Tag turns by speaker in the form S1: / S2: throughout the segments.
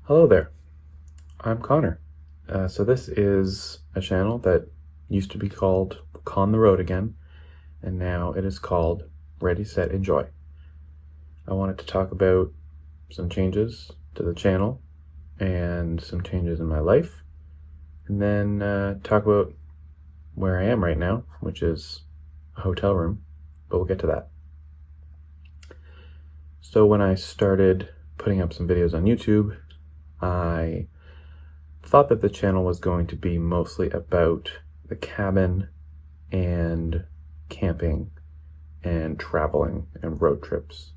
S1: Hello there, I'm Connor. So this is a channel that used to be called Con the Road Again, and now it is called Ready, Set, Enjoy. I wanted to talk about some changes to the channel and some changes in my life, and then talk about where I am right now, which is a hotel room, but we'll get to that. So when I started putting up some videos on YouTube, I thought that the channel was going to be mostly about the cabin and camping and traveling and road trips.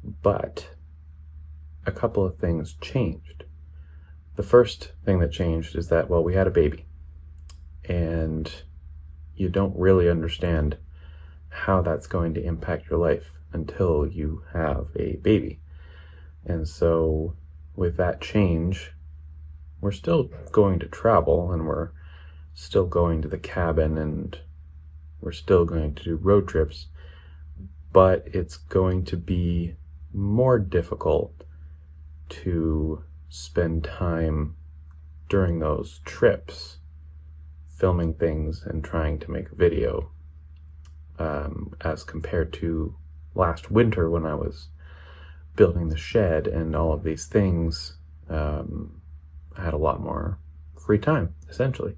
S1: But a couple of things changed. The first thing that changed is that, well, we had a baby, and you don't really understand how that's going to impact your life until you have a baby. And so with that change, we're still going to travel, and we're still going to the cabin, and we're still going to do road trips, but it's going to be more difficult to spend time during those trips filming things and trying to make a video, as compared to last winter when I was building the shed and all of these things. I had a lot more free time, essentially.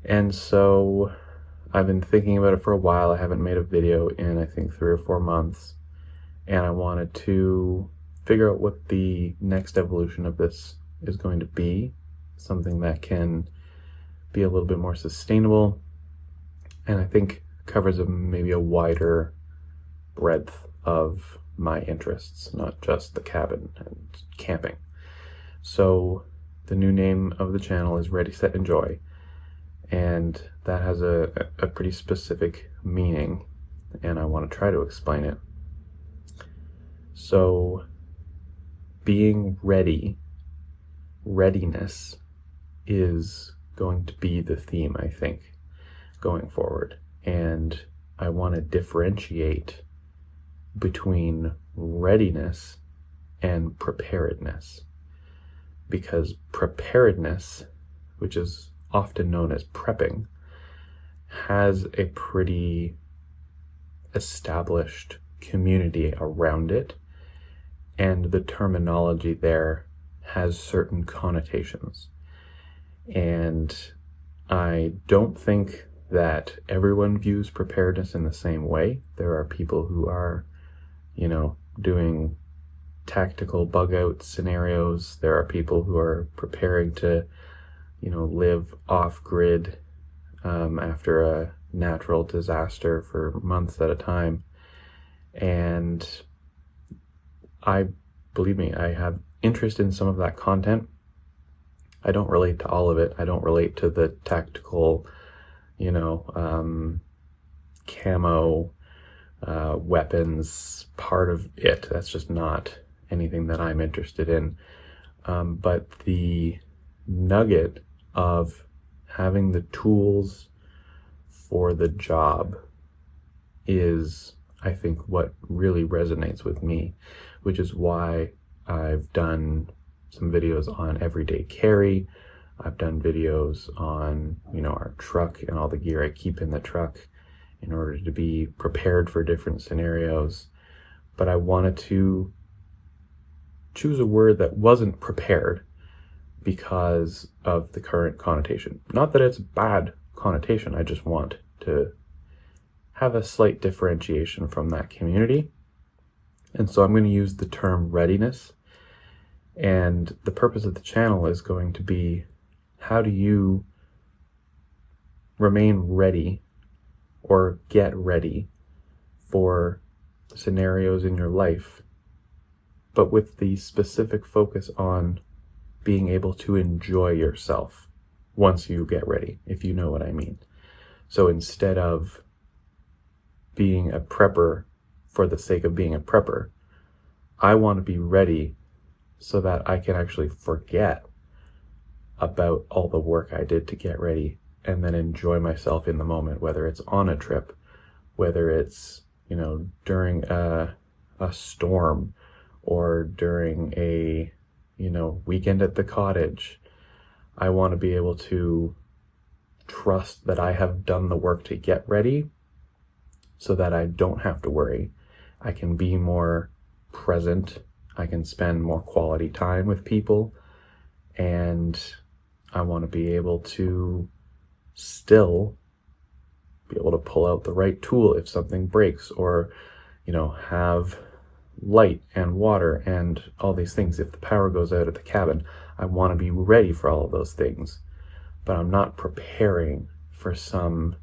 S1: And so I've been thinking about it for a while. I haven't made a video in, I think, 3 or 4 months. And I wanted to figure out what the next evolution of this is going to be. Something that can be a little bit more sustainable. And I think covers maybe a wider breadth of my interests, not just the cabin and camping. So the new name of the channel is Ready, Set, Enjoy. And that has a pretty specific meaning, and I want to try to explain it. So being ready, readiness, is going to be the theme, I think, going forward. And I want to differentiate between readiness and preparedness, because preparedness, which is often known as prepping, has a pretty established community around it, and the terminology there has certain connotations. And I don't think that everyone views preparedness in the same way. There are people who are, doing tactical bug out scenarios. There are people who are preparing to, live off grid after a natural disaster for months at a time. And believe me, I have interest in some of that content. I don't relate to all of it. I don't relate to the tactical, camo weapons part of it. That's just not anything that I'm interested in. But the nugget of having the tools for the job is, I think, what really resonates with me, which is why I've done some videos on everyday carry. I've done videos on, our truck and all the gear I keep in the truck in order to be prepared for different scenarios. But I wanted to choose a word that wasn't prepared because of the current connotation. Not that it's a bad connotation, I just want to have a slight differentiation from that community. And so I'm going to use the term readiness. And the purpose of the channel is going to be, how do you remain ready or get ready for scenarios in your life, but with the specific focus on being able to enjoy yourself once you get ready, if you know what I mean. So instead of being a prepper for the sake of being a prepper, I want to be ready so that I can actually forget about all the work I did to get ready and then enjoy myself in the moment, whether it's on a trip, whether it's, during a storm, or during a, weekend at the cottage. I want to be able to trust that I have done the work to get ready so that I don't have to worry. I can be more present. I can spend more quality time with people. And I want to be able to still be able to pull out the right tool if something breaks, or, have light and water and all these things. If the power goes out at the cabin, I want to be ready for all of those things. But I'm not preparing for some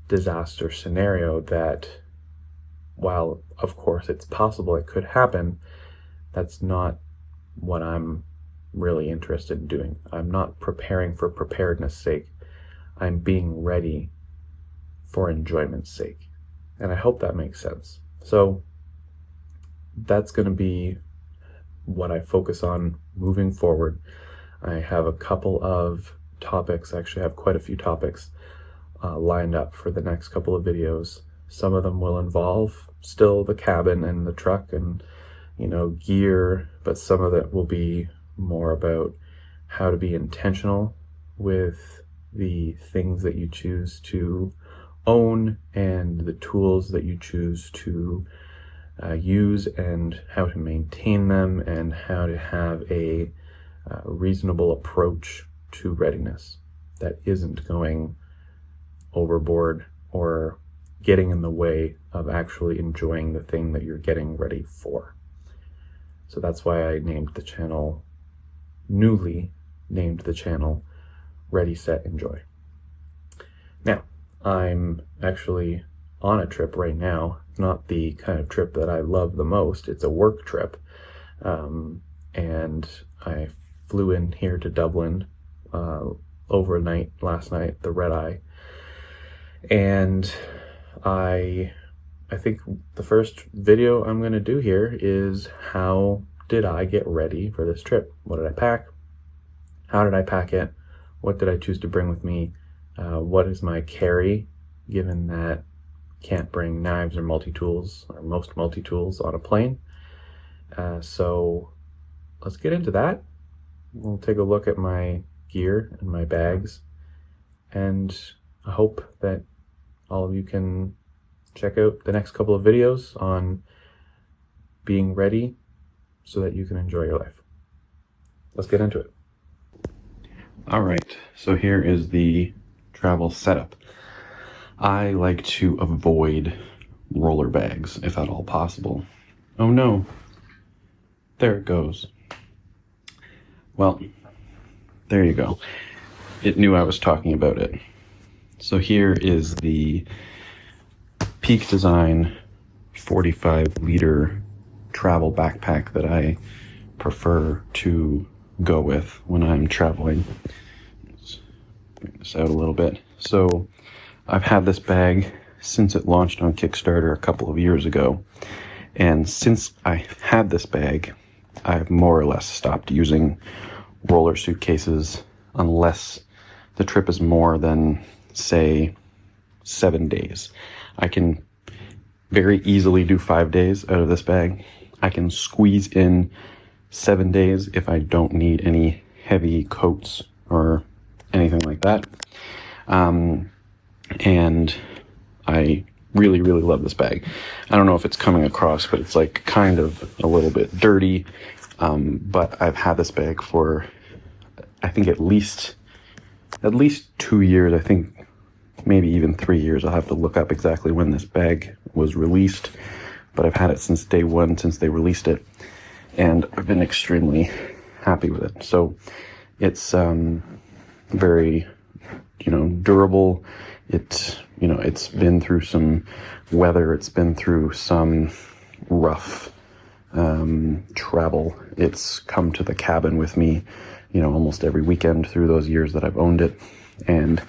S1: disaster scenario that, while of course it's possible it could happen, that's not what I'm really interested in doing. I'm not preparing for preparedness sake. I'm being ready for enjoyment's sake. And I hope that makes sense. So that's going to be what I focus on moving forward. I have a couple of topics, actually I have quite a few topics lined up for the next couple of videos. Some of them will involve still the cabin and the truck and gear, but some of it will be more about how to be intentional with the things that you choose to own and the tools that you choose to use, and how to maintain them, and how to have a reasonable approach to readiness that isn't going overboard or getting in the way of actually enjoying the thing that you're getting ready for. So that's why I newly named the channel Ready, Set, Enjoy. Now, I'm actually on a trip right now, not the kind of trip that I love the most. It's a work trip. And I flew in here to Dublin overnight last night, the red eye. And I think the first video I'm going to do here is how did I get ready for this trip? What did I pack? How did I pack it? What did I choose to bring with me? What is my carry, given that can't bring knives or multi-tools, or most multi-tools on a plane? So let's get into that. We'll take a look at my gear and my bags, and I hope that all of you can check out the next couple of videos on being ready so that you can enjoy your life. Let's get into it. All right, so here is the travel setup. I like to avoid roller bags if at all possible. Oh no, there it goes. Well, there you go. It knew I was talking about it. So here is the Peak Design 45-liter travel backpack that I prefer to go with when I'm traveling. Let's bring this out a little bit. So I've had this bag since it launched on Kickstarter a couple of years ago. And since I had this bag, I've more or less stopped using roller suitcases unless the trip is more than, say, 7 days. I can very easily do 5 days out of this bag. I can squeeze in 7 days if I don't need any heavy coats or anything like that. And I really, really love this bag. I don't know if it's coming across, but it's like kind of a little bit dirty. But I've had this bag for, I think at least 2 years. I think maybe even 3 years. I'll have to look up exactly when this bag was released, but I've had it since day one, since they released it, and I've been extremely happy with it. So it's very, durable. It's been through some weather. It's been through some rough travel. It's come to the cabin with me, almost every weekend through those years that I've owned it. And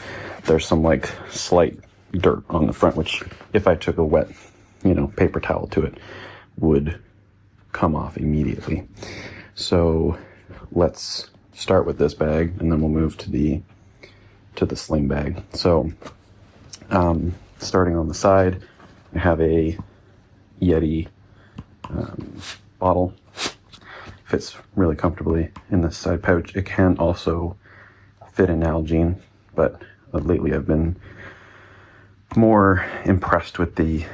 S1: there's some slight dirt on the front, which if I took a wet, paper towel to it, would come off immediately. So let's start with this bag, and then we'll move to the sling bag. So starting on the side, I have a Yeti bottle fits really comfortably in this side pouch. It can also fit in Nalgene, but lately I've been more impressed with the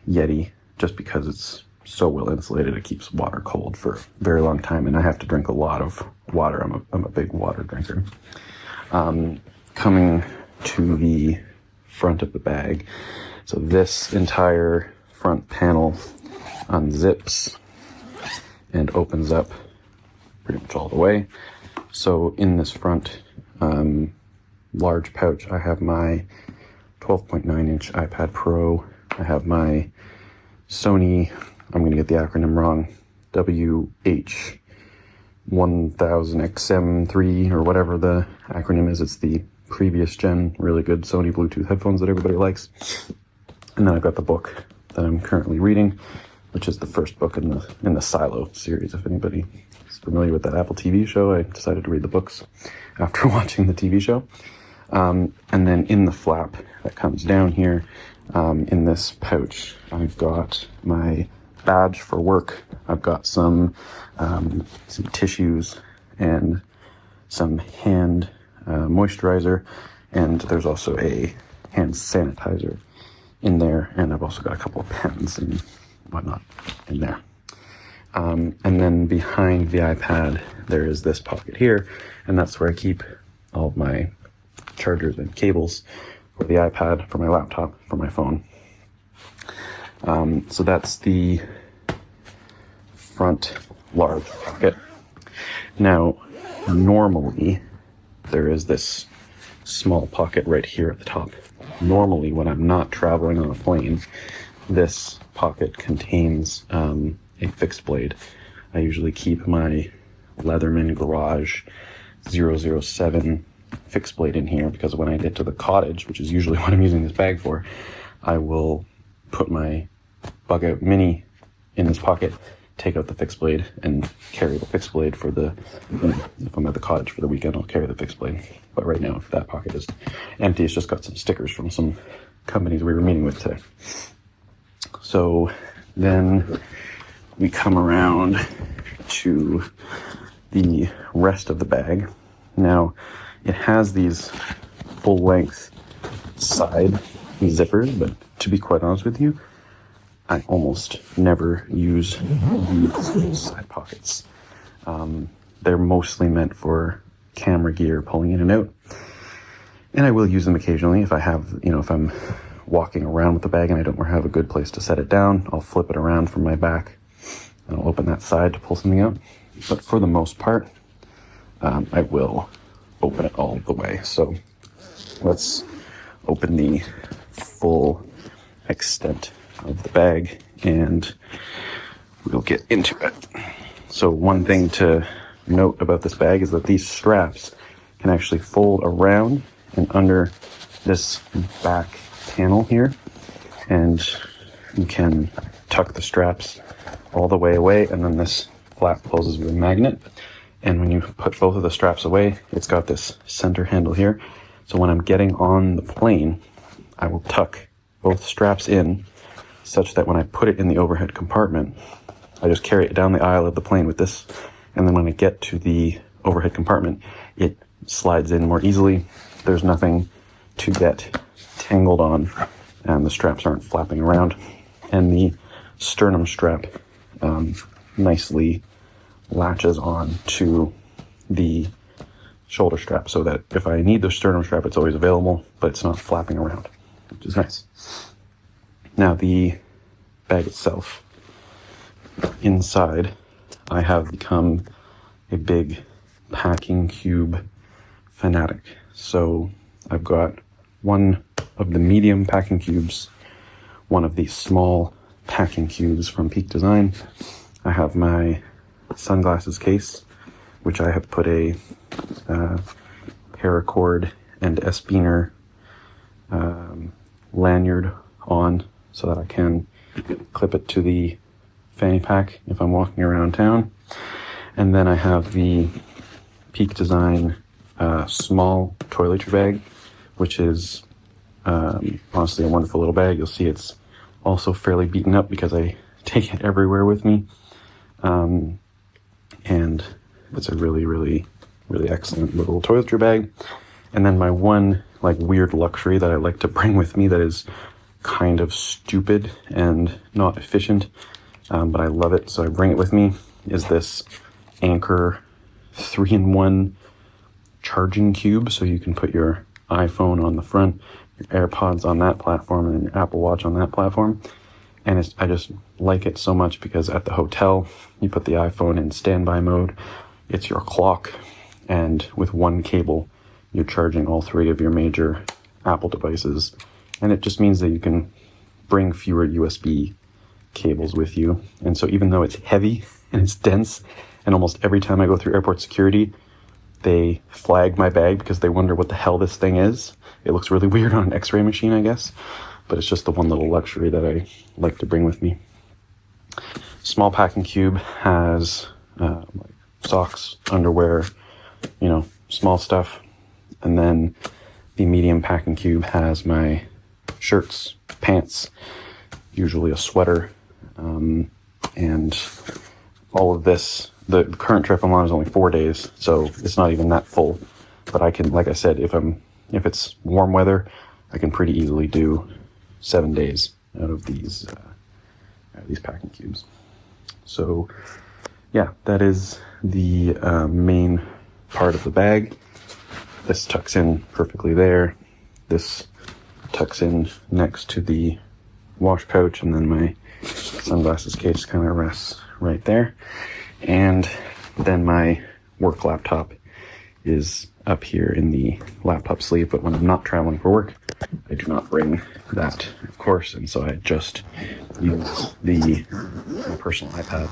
S1: Yeti just because it's so well insulated. It keeps water cold for a very long time, and I have to drink a lot of water. I'm a big water drinker. Coming to the front of the bag, so this entire front panel unzips and opens up pretty much all the way. So in this front large pouch, I have my 12.9-inch iPad Pro. I have my Sony, I'm going to get the acronym wrong, WH1000XM3 or whatever the acronym is. It's the previous gen, really good Sony Bluetooth headphones that everybody likes. And then I've got the book that I'm currently reading, which is the first book in the Silo series. If anybody is familiar with that Apple TV show, I decided to read the books after watching the TV show. And then in the flap that comes down here, in this pouch, I've got my badge for work. I've got some tissues and some hand moisturizer, and there's also a hand sanitizer in there, and I've also got a couple of pens and whatnot in there. And then behind the iPad, there is this pocket here, and that's where I keep all of my chargers and cables for the iPad, for my laptop, for my phone. So that's the front large pocket. Now, normally, there is this small pocket right here at the top. Normally, when I'm not traveling on a plane, this pocket contains a fixed blade. I usually keep my Leatherman Garage 007 fixed blade in here because when I get to the cottage, which is usually what I'm using this bag for, I will put my Bug Out Mini in this pocket, take out the fixed blade, and carry the fixed blade for the, if I'm at the cottage for the weekend, I'll carry the fixed blade. But right now, that pocket is empty. It's just got some stickers from some companies we were meeting with today. So then we come around to the rest of the bag. Now, it has these full-length side zippers, but to be quite honest with you, I almost never use these side pockets. They're mostly meant for camera gear pulling in and out. And I will use them occasionally if I have, if I'm walking around with the bag and I don't have a good place to set it down, I'll flip it around from my back and I'll open that side to pull something out. But for the most part, I will open it all the way. So let's open the full extent of the bag and we'll get into it. So one thing to note about this bag is that these straps can actually fold around and under this back panel here, and you can tuck the straps all the way away, and then this flap closes with a magnet. And when you put both of the straps away, it's got this center handle here. So when I'm getting on the plane, I will tuck both straps in such that when I put it in the overhead compartment, I just carry it down the aisle of the plane with this. And then when I get to the overhead compartment, it slides in more easily. There's nothing to get tangled on, and the straps aren't flapping around. And the sternum strap nicely latches on to the shoulder strap so that if I need the sternum strap, it's always available, but it's not flapping around, which is nice. Now the bag itself, inside, I have become a big packing cube fanatic. So I've got one of the medium packing cubes, one of the small packing cubes from Peak Design. I have my sunglasses case, which I have put a paracord and Espiner lanyard on so that I can clip it to the fanny pack if I'm walking around town. And then I have the Peak Design small toiletry bag, which is honestly a wonderful little bag. You'll see it's also fairly beaten up because I take it everywhere with me.
S2: and it's a really, really, really excellent little toiletry bag. And then my one like weird luxury that I like to bring with me that is kind of stupid and not efficient, but I love it, so I bring it with me, is this Anchor 3-in-1 charging cube. So you can put your iPhone on the front, your AirPods on that platform, and then your Apple Watch on that platform. And I just like it so much because at the hotel, you put the iPhone in standby mode, it's your clock, and with one cable, you're charging all 3 of your major Apple devices. And it just means that you can bring fewer USB cables with you. And so even though it's heavy and it's dense, and almost every time I go through airport security, they flag my bag because they wonder what the hell this thing is. It looks really weird on an X-ray machine, I guess, but it's just the one little luxury that I like to bring with me. Small packing cube has like socks, underwear, small stuff. And then the medium packing cube has my shirts, pants, usually a sweater, and all of this. The current trip I'm on is only 4 days, so it's not even that full. But I can, like I said, if it's warm weather, I can pretty easily do 7 days out of these packing cubes. So yeah, that is the main part of the bag. This tucks in perfectly there. This tucks in next to the wash pouch, and then my sunglasses case kind of rests right there. And then my work laptop is up here in the laptop sleeve, but when I'm not traveling for work, I do not bring that, of course, and so I just use my personal iPad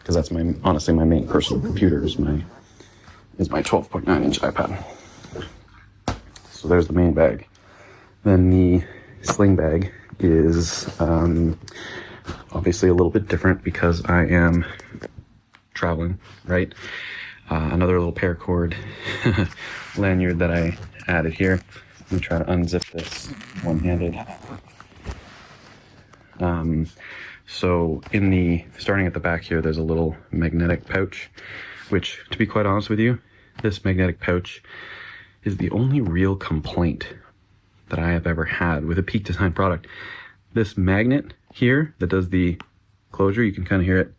S2: because that's honestly my main personal computer is my 12.9-inch iPad. So there's the main bag. Then the sling bag is obviously a little bit different because I am traveling, right? Another little paracord lanyard that I added here. Let me try to unzip this one-handed. So starting at the back here, there's a little magnetic pouch, which, to be quite honest with you, this magnetic pouch is the only real complaint that I have ever had with a Peak Design product. This magnet here that does the closure, you can kind of hear it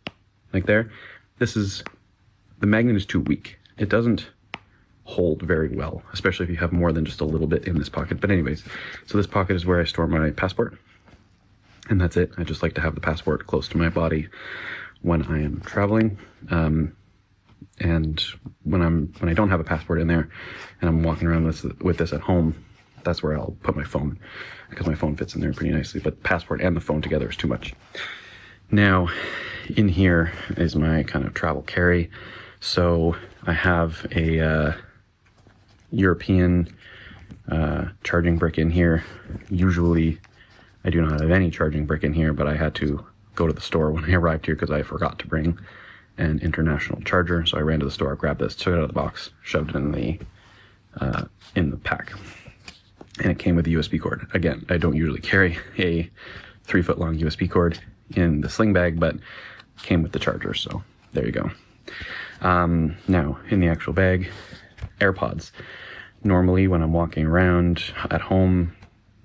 S2: like there. The magnet is too weak. It doesn't hold very well, especially if you have more than just a little bit in this pocket. But anyways, so this pocket is where I store my passport, and that's it. I just like to have the passport close to my body when I am traveling. And when I don't have a passport in there and I'm walking around with this at home, that's where I'll put my phone, because my phone fits in there pretty nicely. But passport and the phone together is too much. Now, in here is my kind of travel carry. So I have a European charging brick in here. Usually I do not have any charging brick in here, but I had to go to the store when I arrived here because I forgot to bring an international charger. So I ran to the store, grabbed this, took it out of the box, shoved it in the pack. And it came with a USB cord. Again, I don't usually carry a 3-foot long USB cord in the sling bag, but it came with the charger, so there you go. Now, in the actual bag, AirPods. Normally, when I'm walking around at home,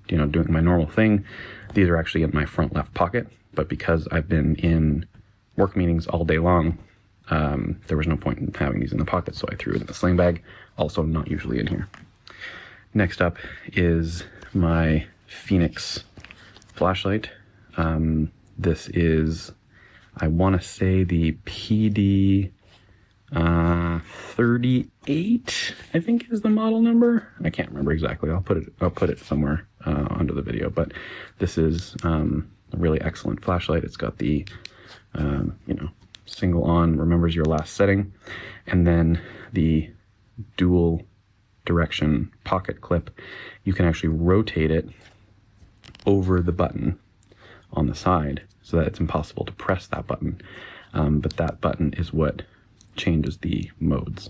S2: doing my normal thing, these are actually in my front left pocket, but because I've been in work meetings all day long, there was no point in having these in the pocket, so I threw it in the sling bag, also not usually in here. Next up is my Phoenix flashlight. This is, I want to say, the PD 38, I think is the model number. I can't remember exactly. I'll put it somewhere under the video, but this is a really excellent flashlight. It's got the single on, remembers your last setting, and then the dual direction pocket clip. You can actually rotate it over the button on the side so that it's impossible to press that button, but that button is what changes the modes.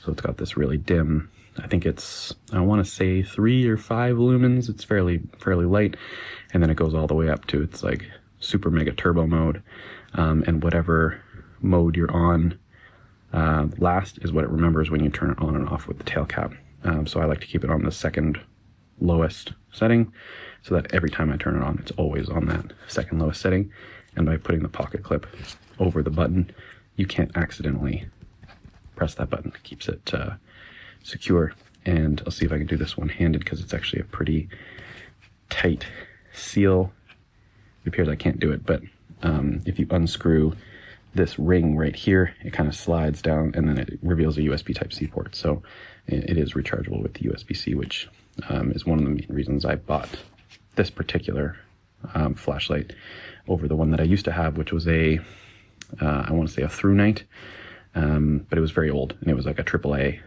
S2: So it's got this really dim, I think it's, I want to say 3 or 5 lumens. It's fairly light, and then it goes all the way up to its like super mega turbo mode, and whatever mode you're on last is what it remembers when you turn it on and off with the tail cap. So I like to keep it on the second lowest setting so that every time I turn it on, it's always on that second lowest setting. And by putting the pocket clip over the button, you can't accidentally press that button. It keeps it secure. And I'll see if I can do this one-handed because it's actually a pretty tight seal. It appears I can't do it, but if you unscrew this ring right here, it kind of slides down and then it reveals a USB Type-C port. So it is rechargeable with the USB-C, which is one of the main reasons I bought this particular flashlight over the one that I used to have, which was I want to say a Through Night, but it was very old and it was like a AAA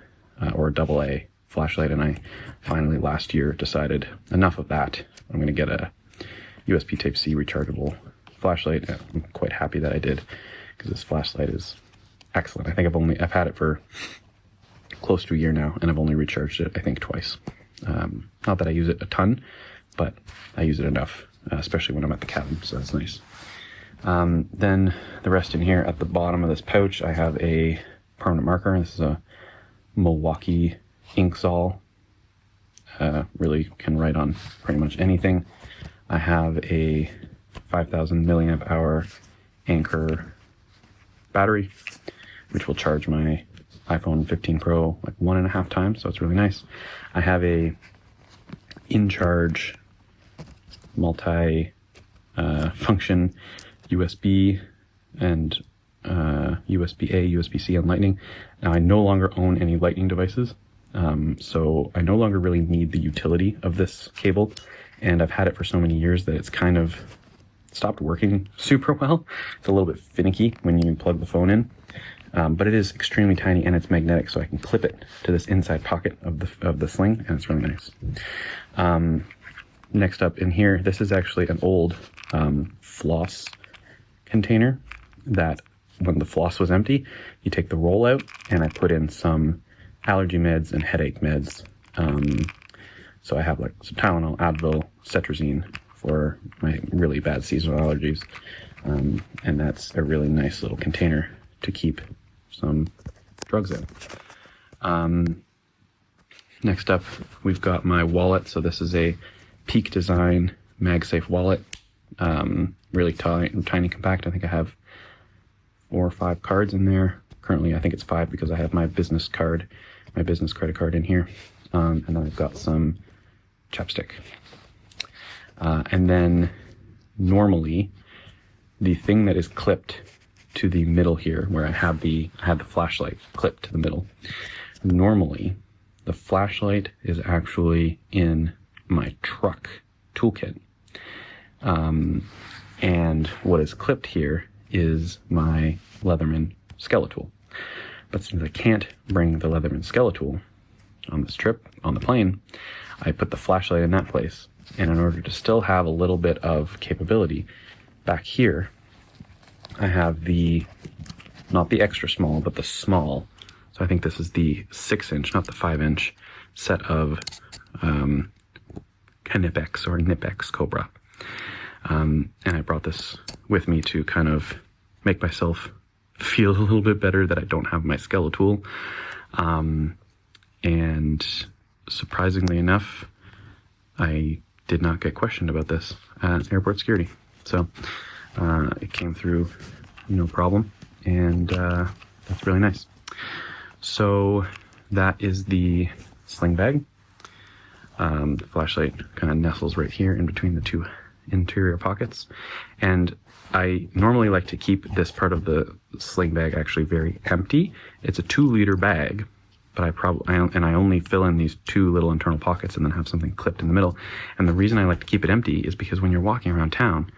S2: or a AA flashlight. And I finally last year decided enough of that. I'm going to get a USB Type-C rechargeable flashlight. I'm quite happy that I did because this flashlight is excellent. I think I've had it for close to a year now, and I've only recharged it I think twice. Not that I use it a ton, but I use it enough, especially when I'm at the cabin, so that's nice. Then the rest in here at the bottom of this pouch, I have a permanent marker. This is a Milwaukee Inksol. Really can write on pretty much anything. I have a 5,000 milliamp hour Anker battery, which will charge my iPhone 15 Pro like 1.5 times, so it's really nice. I have a in-charge multi function USB and USB-A, USB-C, and Lightning. Now I no longer own any Lightning devices, so I no longer really need the utility of this cable, and I've had it for so many years that it's kind of stopped working super well. It's a little bit finicky when you plug the phone in, but it is extremely tiny and it's magnetic, so I can clip it to this inside pocket of the sling, and it's really nice. Next up in here, this is actually an old floss container that when the floss was empty, you take the roll out, and I put in some allergy meds and headache meds. So I have like some Tylenol, Advil, Cetrizine for my really bad seasonal allergies. And that's a really nice little container to keep some drugs in. Next up, we've got my wallet. So this is a Peak Design MagSafe wallet. Really tiny, compact. I think I have 4 or 5 cards in there. Currently, I think it's 5 because I have my business credit card in here. And then I've got some chapstick. And then normally the thing that is clipped to the middle here, where I had the flashlight clipped to the middle, normally the flashlight is actually in my truck toolkit. And what is clipped here is my Leatherman Skeletool. But since I can't bring the Leatherman Skeletool on this trip, on the plane, I put the flashlight in that place. And in order to still have a little bit of capability, back here, I have not the extra small, but the small. So I think this is the 6-inch, not the 5-inch set of Knipex or Knipex Cobra. And I brought this with me to kind of make myself feel a little bit better that I don't have my Skeletool. And surprisingly enough, I did not get questioned about this at airport security. So it came through no problem, and that's really nice. So that is the sling bag. The flashlight kind of nestles right here in between the 2 interior pockets, and I normally like to keep this part of the sling bag actually very empty. It's a 2-liter bag, but I only fill in these 2 little internal pockets and then have something clipped in the middle. And the reason I like to keep it empty is because when you're walking around town,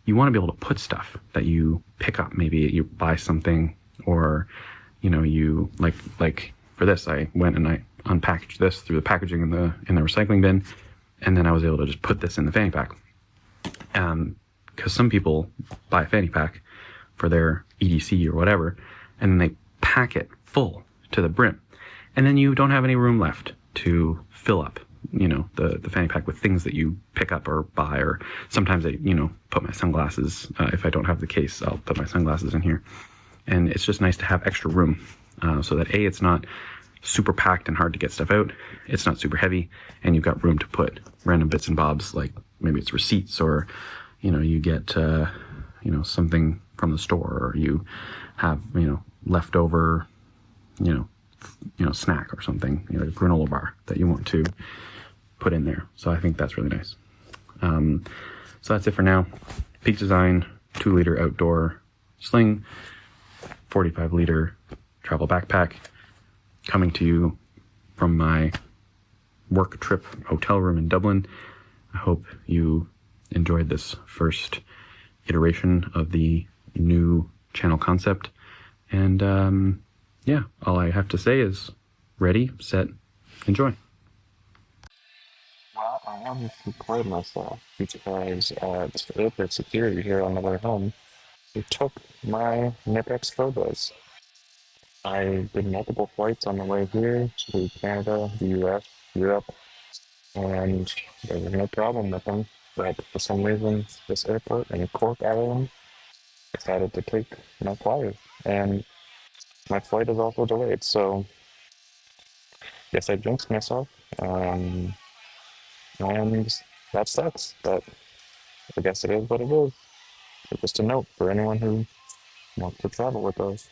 S2: you want to be able to put stuff that you pick up. Maybe you buy something, or you like for this, I went and I unpackaged this through the packaging in the recycling bin, and then I was able to just put this in the fanny pack. Because some people buy a fanny pack for their EDC or whatever, and then they pack it full to the brim, and then you don't have any room left to fill up, the fanny pack with things that you pick up or buy. Or sometimes I, put my sunglasses. If I don't have the case, I'll put my sunglasses in here. and it's just nice to have extra room, so that A, it's not super packed and hard to get stuff out, it's not super heavy, and you've got room to put random bits and bobs, like maybe it's receipts, or you get something from the store, or you have leftover snack or something, a granola bar that you want to put in there. So I think that's really nice. So that's it for now. Peak Design 2-liter outdoor sling, 45-liter travel backpack, coming to you from my work trip hotel room in Dublin. I hope you enjoyed this first iteration of the new channel concept. And yeah, all I have to say is ready, set, enjoy.
S3: Well, I wanted to play myself because at airport security here on the way home, they took my Nipex photos. I did multiple flights on the way here to Canada, the US, Europe, and there was no problem with them. But for some reason, this airport in Cork, Ireland, decided to take my flyers. And my flight is also delayed. So, yes, I jinxed myself. Um, and that sucks. But I guess it is what it is. But just a note for anyone who wants to travel with us.